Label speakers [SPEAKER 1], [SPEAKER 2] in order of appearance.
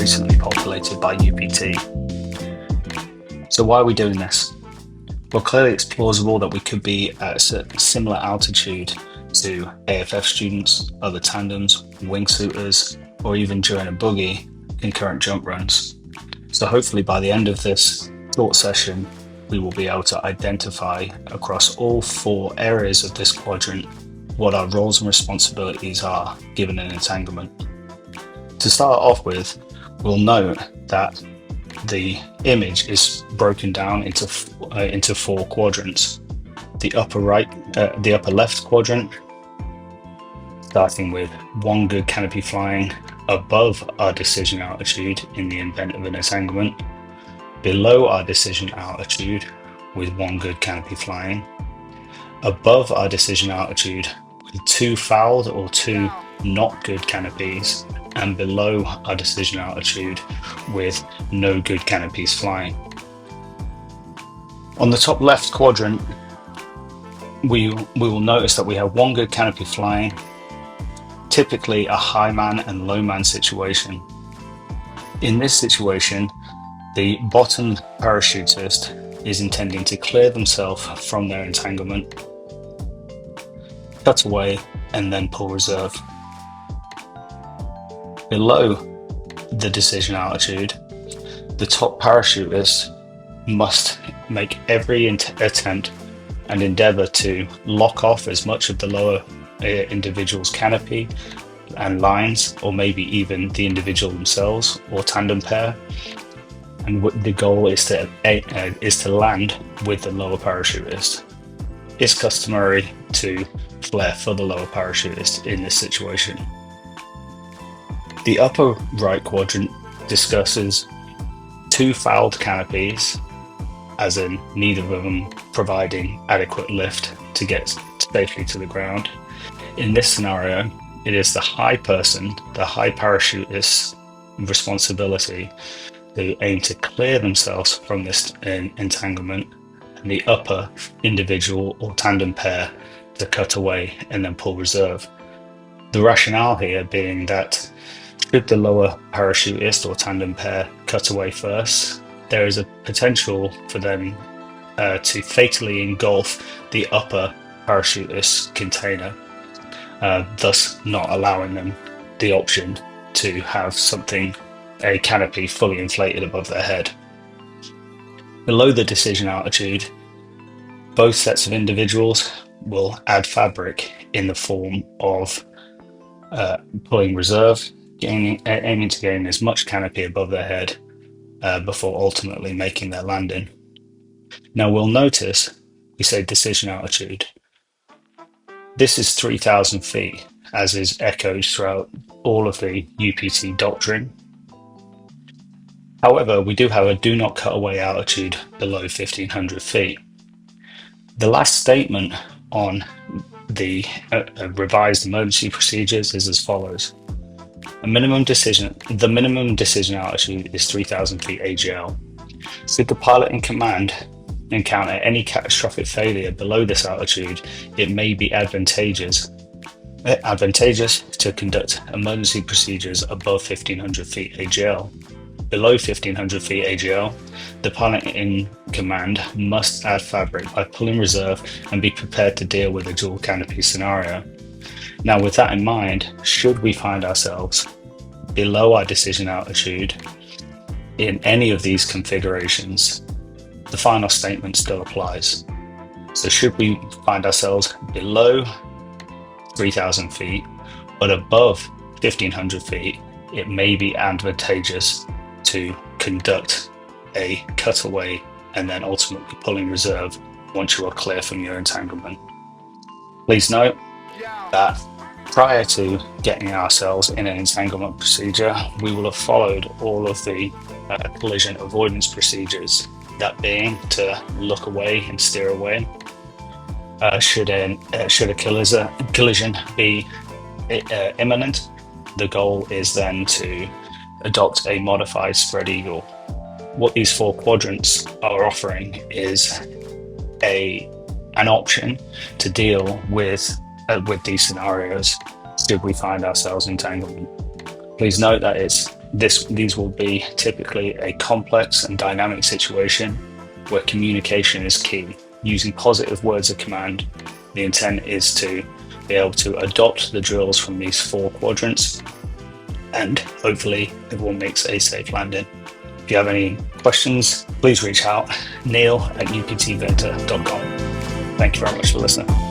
[SPEAKER 1] recently populated by UPT. So why are we doing this? Well, clearly it's plausible that we could be at a similar altitude to AFF students, other tandems, wingsuiters, or even during a boogie, concurrent jump runs. So hopefully by the end of this short session, we will be able to identify across all 4 areas of this quadrant what our roles and responsibilities are given an entanglement. To start off with, we'll note that the image is broken down into 4 quadrants. The upper left quadrant, starting with 1 good canopy flying above our decision altitude in the event of an entanglement, below our decision altitude with 1 good canopy flying, above our decision altitude with 2 fouled or 2 not good canopies, and below our decision altitude with no good canopies flying. On the top left quadrant, we will notice that we have 1 good canopy flying, typically a high man and low man situation. In this situation, the bottom parachutist is intending to clear themselves from their entanglement, cut away, and then pull reserve. Below the decision altitude, the top parachutist must make every attempt and endeavor to lock off as much of the lower individual's canopy and lines, or maybe even the individual themselves or tandem pair. And the goal is to land with the lower parachutist. It's customary to flare for the lower parachutist in this situation. The upper right quadrant discusses 2 fouled canopies, as in neither of them providing adequate lift to get safely to the ground. In this scenario, it is the high parachutist's responsibility to aim to clear themselves from this entanglement, and the upper individual or tandem pair to cut away and then pull reserve. The rationale here being that should the lower parachutist or tandem pair cut away first, there is a potential for them to fatally engulf the upper parachutist container, thus not allowing them the option to have a canopy fully inflated above their head. Below the decision altitude, both sets of individuals will add fabric in the form of pulling reserve, aiming to gain as much canopy above their head before ultimately making their landing. Now we'll notice we say decision altitude. This is 3,000 feet, as is echoed throughout all of the UPT doctrine. However, we do have a do not cut away altitude below 1,500 feet. The last statement on the revised emergency procedures is as follows. The minimum decision altitude is 3,000 feet AGL. Should the pilot in command encounter any catastrophic failure below this altitude, it may be advantageous to conduct emergency procedures above 1,500 feet AGL. Below 1,500 feet AGL, the pilot in command must add fabric by pulling reserve and be prepared to deal with a dual canopy scenario. Now, with that in mind, should we find ourselves below our decision altitude in any of these configurations, the final statement still applies. So should we find ourselves below 3,000 feet but above 1,500 feet, it may be advantageous to conduct a cutaway and then ultimately pulling reserve once you are clear from your entanglement. Please note that prior to getting ourselves in an entanglement procedure, we will have followed all of the collision avoidance procedures, that being to look away and steer away. Should a collision be imminent, the goal is then to adopt a modified spread eagle. What these 4 quadrants are offering is an option to deal with these scenarios should we find ourselves in entanglement. Please note that it's These will be typically a complex and dynamic situation where communication is key. Using positive words of command, the intent is to be able to adopt the drills from these 4 quadrants, and hopefully everyone makes a safe landing. If you have any questions, please reach out, neil@uptvector.com. Thank you very much for listening.